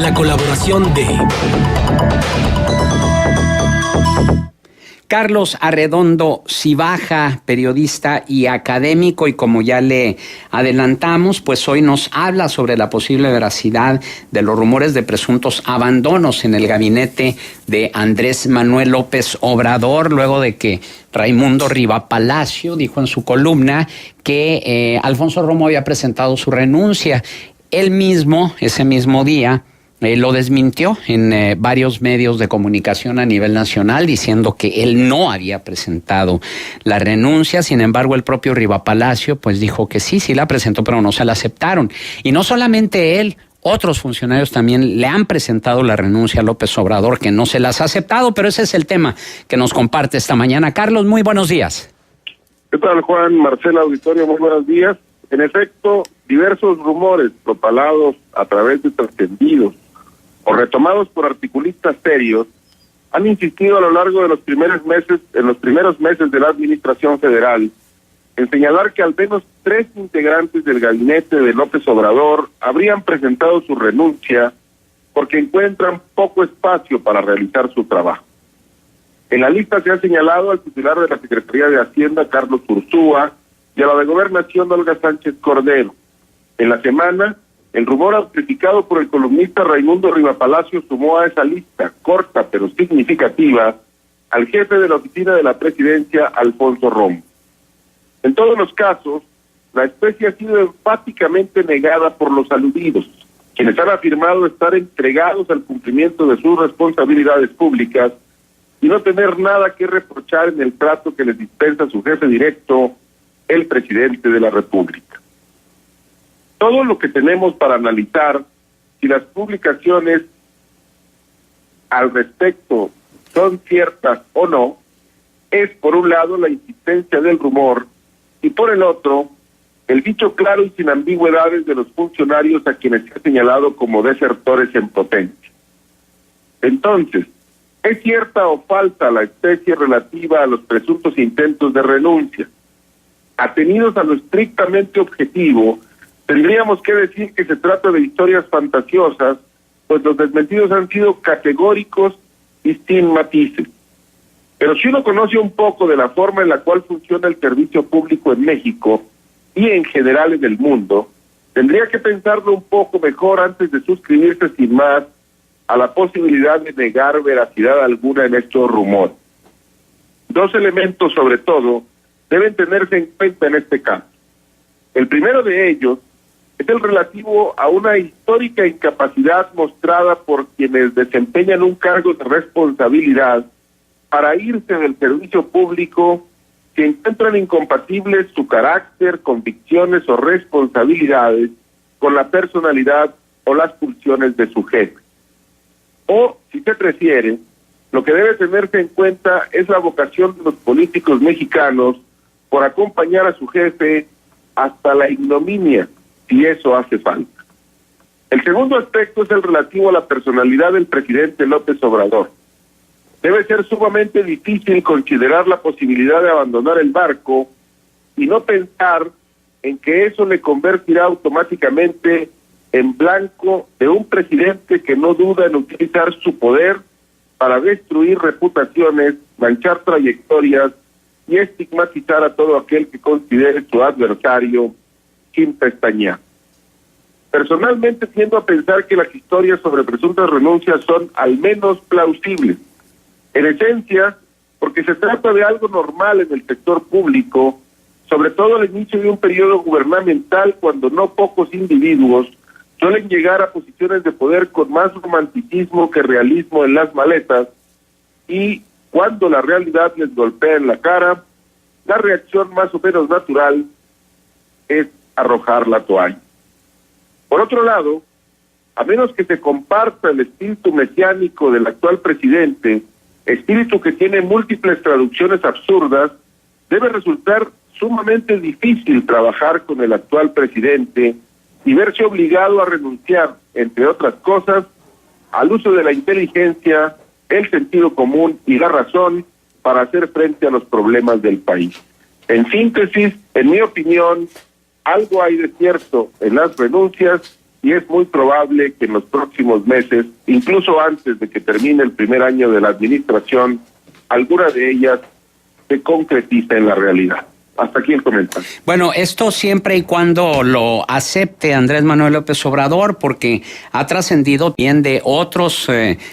la colaboración de Carlos Arredondo Cibaja, periodista y académico, y como ya le adelantamos, pues hoy nos habla sobre la posible veracidad de los rumores de presuntos abandonos en el gabinete de Andrés Manuel López Obrador, luego de que Raimundo Rivapalacio dijo en su columna que Alfonso Romo había presentado su renuncia. Él mismo, ese mismo día, lo desmintió en varios medios de comunicación a nivel nacional, diciendo que él no había presentado la renuncia. Sin embargo, el propio Rivapalacio pues dijo que sí la presentó, pero no se la aceptaron. Y no solamente él, otros funcionarios también le han presentado la renuncia a López Obrador, que no se las ha aceptado, pero ese es el tema que nos comparte esta mañana. Carlos, muy buenos días. ¿Qué tal, Juan? Marcela, auditorio, muy buenos días. En efecto, diversos rumores propalados a través de trascendidos o retomados por articulistas serios han insistido a lo largo de los primeros meses de la administración federal en señalar que al menos 3 integrantes del gabinete de López Obrador habrían presentado su renuncia porque encuentran poco espacio para realizar su trabajo. En la lista se ha señalado al titular de la Secretaría de Hacienda, Carlos Ursúa, y a la de Gobernación, Olga Sánchez Cordero. En la semana, el rumor amplificado por el columnista Raimundo Rivapalacio sumó a esa lista, corta pero significativa, al jefe de la oficina de la presidencia, Alfonso Romo. En todos los casos, la especie ha sido enfáticamente negada por los aludidos, quienes han afirmado estar entregados al cumplimiento de sus responsabilidades públicas y no tener nada que reprochar en el trato que les dispensa su jefe directo, el presidente de la República. Todo lo que tenemos para analizar si las publicaciones al respecto son ciertas o no es, por un lado, la insistencia del rumor y, por el otro, el dicho claro y sin ambigüedades de los funcionarios a quienes se ha señalado como desertores en potencia. Entonces, ¿es cierta o falsa la especie relativa a los presuntos intentos de renuncia? Atenidos a lo estrictamente objetivo, tendríamos que decir que se trata de historias fantasiosas, pues los desmentidos han sido categóricos y sin matices. Pero si uno conoce un poco de la forma en la cual funciona el servicio público en México y en general en el mundo, tendría que pensarlo un poco mejor antes de suscribirse sin más a la posibilidad de negar veracidad alguna en estos rumores. 2 elementos, sobre todo, deben tenerse en cuenta en este caso. El primero de ellos es el relativo a una histórica incapacidad mostrada por quienes desempeñan un cargo de responsabilidad para irse del servicio público si encuentran incompatibles su carácter, convicciones o responsabilidades con la personalidad o las funciones de su jefe. O, si se prefiere, lo que debe tenerse en cuenta es la vocación de los políticos mexicanos por acompañar a su jefe hasta la ignominia, si eso hace falta. El segundo aspecto es el relativo a la personalidad del presidente López Obrador. Debe ser sumamente difícil considerar la posibilidad de abandonar el barco y no pensar en que eso le convertirá automáticamente en blanco de un presidente que no duda en utilizar su poder para destruir reputaciones, manchar trayectorias y estigmatizar a todo aquel que considere su adversario sin pestañear. Personalmente tiendo a pensar que las historias sobre presuntas renuncias son al menos plausibles. En esencia, porque se trata de algo normal en el sector público, sobre todo al inicio de un periodo gubernamental, cuando no pocos individuos suelen llegar a posiciones de poder con más romanticismo que realismo en las maletas, y cuando la realidad les golpea en la cara, la reacción más o menos natural es arrojar la toalla. Por otro lado, a menos que se comparta el espíritu mesiánico del actual presidente, espíritu que tiene múltiples traducciones absurdas, debe resultar sumamente difícil trabajar con el actual presidente y verse obligado a renunciar, entre otras cosas, al uso de la inteligencia, el sentido común y la razón para hacer frente a los problemas del país. En síntesis, en mi opinión, algo hay de cierto en las renuncias y es muy probable que en los próximos meses, incluso antes de que termine el primer año de la administración, alguna de ellas se concretice en la realidad. Hasta aquí el comentario. Bueno, esto siempre y cuando lo acepte Andrés Manuel López Obrador, porque ha trascendido bien de otros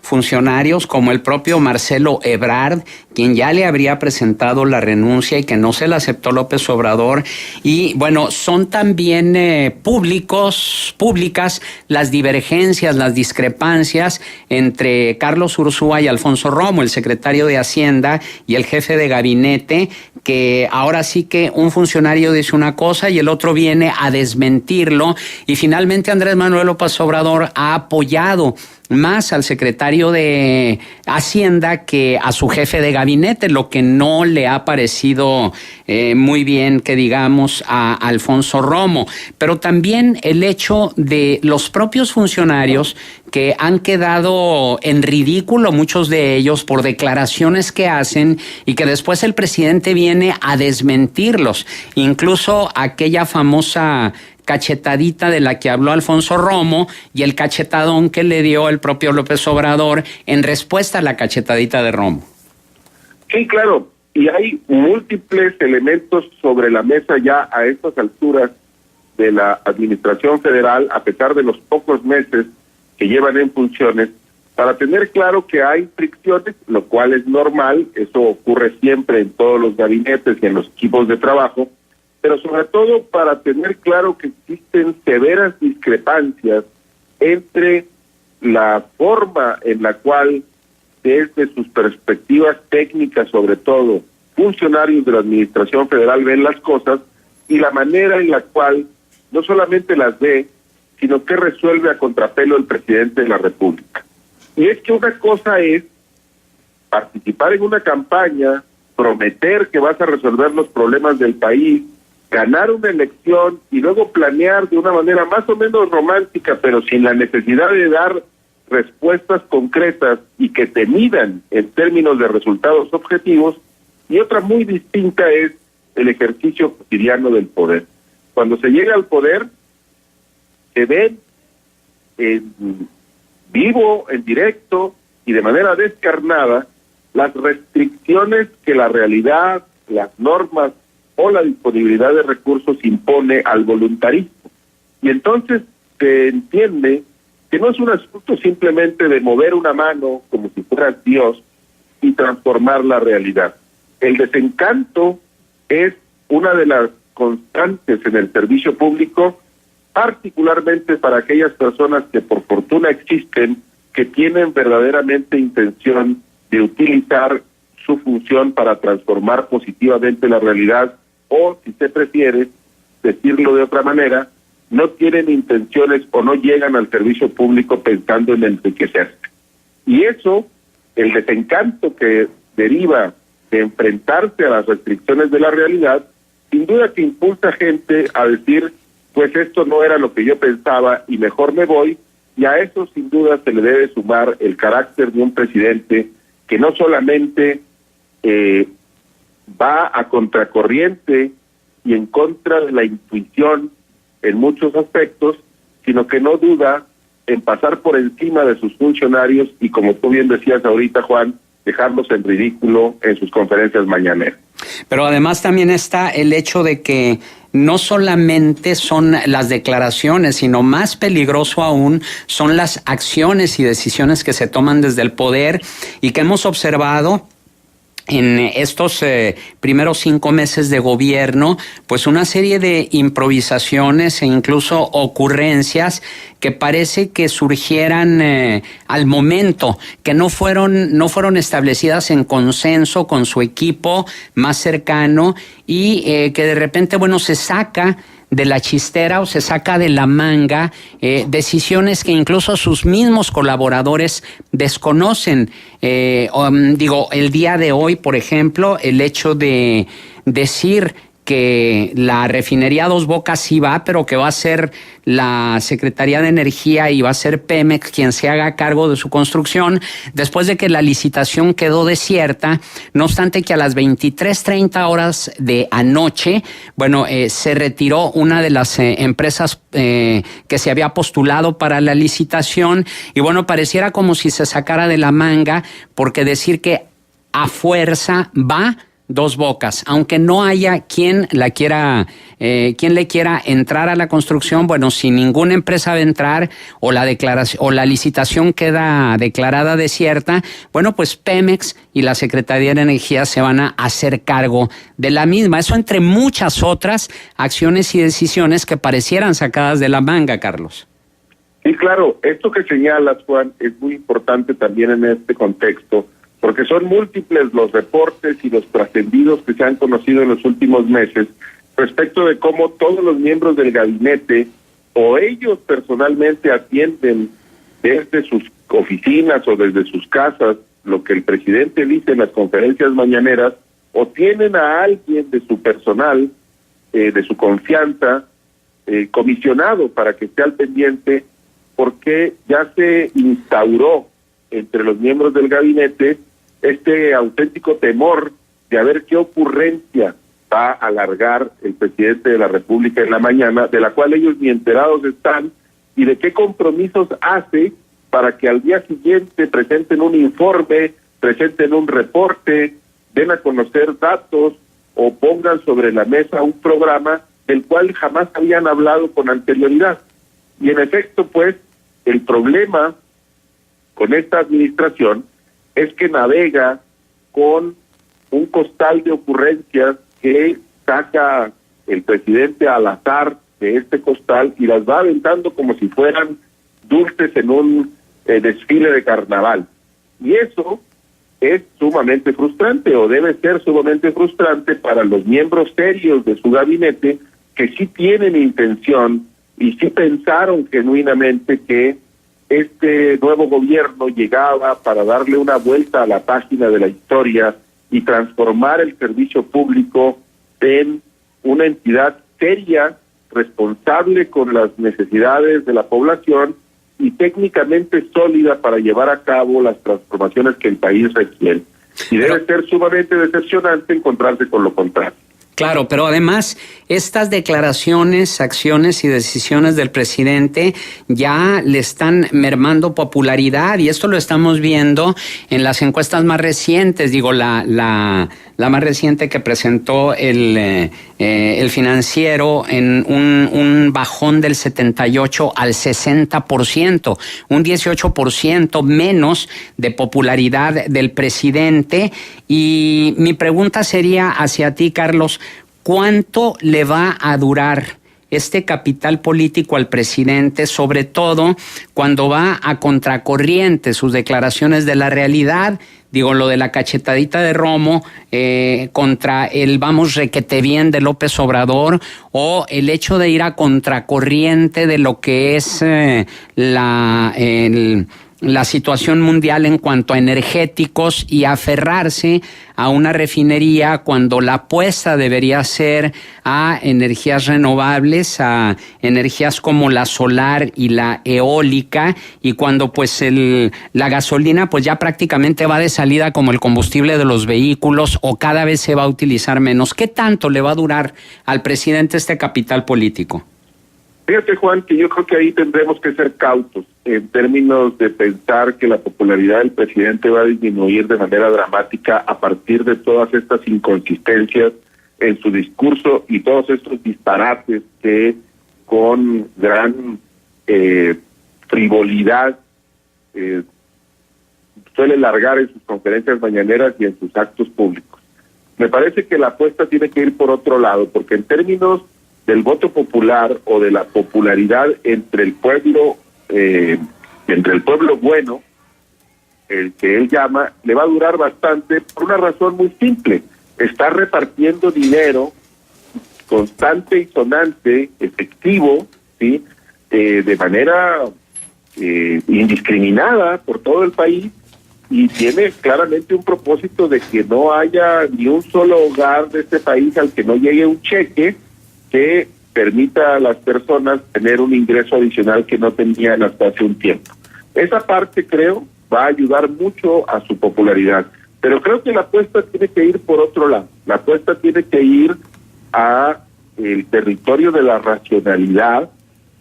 funcionarios, como el propio Marcelo Ebrard, quien ya le habría presentado la renuncia y que no se la aceptó López Obrador. Y bueno, son también públicas las divergencias, las discrepancias entre Carlos Ursúa y Alfonso Romo, el secretario de Hacienda y el jefe de gabinete, que ahora sí que un funcionario dice una cosa y el otro viene a desmentirlo, y finalmente Andrés Manuel López Obrador ha apoyado más al secretario de Hacienda que a su jefe de gabinete, lo que no le ha parecido muy bien, que digamos, a Alfonso Romo. Pero también el hecho de los propios funcionarios que han quedado en ridículo, muchos de ellos, por declaraciones que hacen y que después el presidente viene a desmentirlos. Incluso aquella famosa cachetadita de la que habló Alfonso Romo y el cachetadón que le dio el propio López Obrador en respuesta a la cachetadita de Romo. Sí, claro, y hay múltiples elementos sobre la mesa ya a estas alturas de la administración federal, a pesar de los pocos meses que llevan en funciones, para tener claro que hay fricciones, lo cual es normal, eso ocurre siempre en todos los gabinetes y en los equipos de trabajo, pero sobre todo para tener claro que existen severas discrepancias entre la forma en la cual, desde sus perspectivas técnicas sobre todo, funcionarios de la Administración Federal ven las cosas y la manera en la cual no solamente las ve, sino que resuelve a contrapelo el presidente de la República. Y es que una cosa es participar en una campaña, prometer que vas a resolver los problemas del país, ganar una elección y luego planear de una manera más o menos romántica, pero sin la necesidad de dar respuestas concretas y que te midan en términos de resultados objetivos. Y otra muy distinta es el ejercicio cotidiano del poder. Cuando se llega al poder, se ven en vivo, en directo y de manera descarnada las restricciones que la realidad, las normas o la disponibilidad de recursos impone al voluntarismo. Y entonces se entiende que no es un asunto simplemente de mover una mano como si fueras Dios y transformar la realidad. El desencanto es una de las constantes en el servicio público, particularmente para aquellas personas que por fortuna existen, que tienen verdaderamente intención de utilizar su función para transformar positivamente la realidad, o, si se prefiere decirlo de otra manera, no tienen intenciones o no llegan al servicio público pensando en enriquecerse. Y eso, el desencanto que deriva de enfrentarse a las restricciones de la realidad, sin duda que impulsa a gente a decir, pues esto no era lo que yo pensaba y mejor me voy, y a eso sin duda se le debe sumar el carácter de un presidente que no solamente va a contracorriente y en contra de la intuición en muchos aspectos, sino que no duda en pasar por encima de sus funcionarios y, como tú bien decías ahorita, Juan, dejarlos en ridículo en sus conferencias mañaneras. Pero además también está el hecho de que no solamente son las declaraciones, sino más peligroso aún son las acciones y decisiones que se toman desde el poder y que hemos observado en estos primeros 5 meses de gobierno, pues una serie de improvisaciones e incluso ocurrencias que parece que surgieran al momento, que no fueron establecidas en consenso con su equipo más cercano y que de repente, bueno, se saca de la chistera o se saca de la manga decisiones que incluso sus mismos colaboradores desconocen. El día de hoy, por ejemplo, el hecho de decir que la refinería Dos Bocas sí va, pero que va a ser la Secretaría de Energía y va a ser Pemex quien se haga cargo de su construcción, después de que la licitación quedó desierta. No obstante que a las 23:30 horas de anoche, se retiró una de las empresas que se había postulado para la licitación, y pareciera como si se sacara de la manga, porque decir que a fuerza va Dos Bocas, aunque no haya quien le quiera entrar a la construcción, si ninguna empresa va a entrar o la licitación queda declarada desierta, pues Pemex y la Secretaría de Energía se van a hacer cargo de la misma. Eso entre muchas otras acciones y decisiones que parecieran sacadas de la manga, Carlos. Sí, claro, esto que señalas, Juan, es muy importante también en este contexto, porque son múltiples los reportes y los trascendidos que se han conocido en los últimos meses respecto de cómo todos los miembros del gabinete o ellos personalmente atienden desde sus oficinas o desde sus casas lo que el presidente dice en las conferencias mañaneras, o tienen a alguien de su personal, de su confianza, comisionado para que esté al pendiente, porque ya se instauró entre los miembros del gabinete este auténtico temor de a ver qué ocurrencia va a alargar el presidente de la República en la mañana, de la cual ellos ni enterados están, y de qué compromisos hace para que al día siguiente presenten un informe, presenten un reporte, den a conocer datos o pongan sobre la mesa un programa del cual jamás habían hablado con anterioridad. Y en efecto, pues, el problema con esta administración es que navega con un costal de ocurrencias que saca el presidente al azar de este costal y las va aventando como si fueran dulces en un desfile de carnaval. Y eso es sumamente frustrante, o debe ser sumamente frustrante para los miembros serios de su gabinete, que sí tienen intención y sí pensaron genuinamente que este nuevo gobierno llegaba para darle una vuelta a la página de la historia y transformar el servicio público en una entidad seria, responsable con las necesidades de la población y técnicamente sólida para llevar a cabo las transformaciones que el país requiere. Y debe ser sumamente decepcionante encontrarse con lo contrario. Claro, pero además estas declaraciones, acciones y decisiones del presidente ya le están mermando popularidad, y esto lo estamos viendo en las encuestas más recientes. La más reciente que presentó el Financiero, en un bajón del 78 al 60%, un 18% menos de popularidad del presidente. Y mi pregunta sería hacia ti, Carlos: ¿cuánto le va a durar este capital político al presidente, sobre todo cuando va a contracorriente sus declaraciones de la realidad? Lo de la cachetadita de Romo contra el vamos requete bien de López Obrador, o el hecho de ir a contracorriente de lo que es la situación mundial en cuanto a energéticos, y aferrarse a una refinería cuando la apuesta debería ser a energías renovables, a energías como la solar y la eólica, y cuando la gasolina ya prácticamente va de salida como el combustible de los vehículos, o cada vez se va a utilizar menos. ¿Qué tanto le va a durar al presidente este capital político? Fíjate, Juan, que yo creo que ahí tendremos que ser cautos en términos de pensar que la popularidad del presidente va a disminuir de manera dramática a partir de todas estas inconsistencias en su discurso y todos estos disparates que con gran frivolidad suele largar en sus conferencias mañaneras y en sus actos públicos. Me parece que la apuesta tiene que ir por otro lado, porque en términos del voto popular o de la popularidad entre el pueblo bueno, el que él llama, le va a durar bastante por una razón muy simple: está repartiendo dinero constante y sonante, efectivo, ¿sí? De manera indiscriminada por todo el país, y tiene claramente un propósito de que no haya ni un solo hogar de este país al que no llegue un cheque que permita a las personas tener un ingreso adicional que no tenían hasta hace un tiempo. Esa parte, creo, va a ayudar mucho a su popularidad, pero creo que la apuesta tiene que ir por otro lado. La apuesta tiene que ir a el territorio de la racionalidad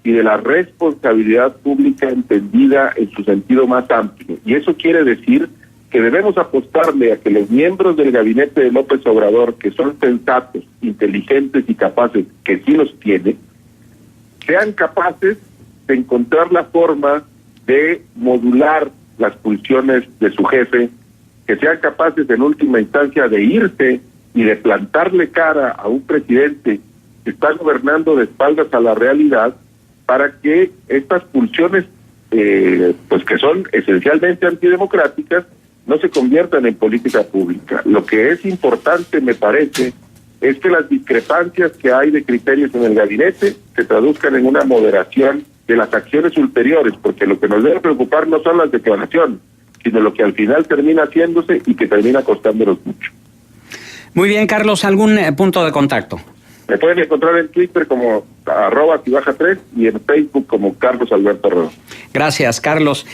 y de la responsabilidad pública entendida en su sentido más amplio. Y eso quiere decir que debemos apostarle a que los miembros del gabinete de López Obrador, que son sensatos, inteligentes y capaces, que sí los tiene, sean capaces de encontrar la forma de modular las pulsiones de su jefe, que sean capaces en última instancia de irse y de plantarle cara a un presidente que está gobernando de espaldas a la realidad, para que estas pulsiones, pues que son esencialmente antidemocráticas, no se conviertan en política pública. Lo que es importante, me parece, es que las discrepancias que hay de criterios en el gabinete se traduzcan en una moderación de las acciones ulteriores, porque lo que nos debe preocupar no son las declaraciones, sino lo que al final termina haciéndose y que termina costándonos mucho. Muy bien, Carlos, ¿algún punto de contacto? Me pueden encontrar en Twitter como @cibaja3 y en Facebook como Carlos Alberto Rojo. Gracias, Carlos.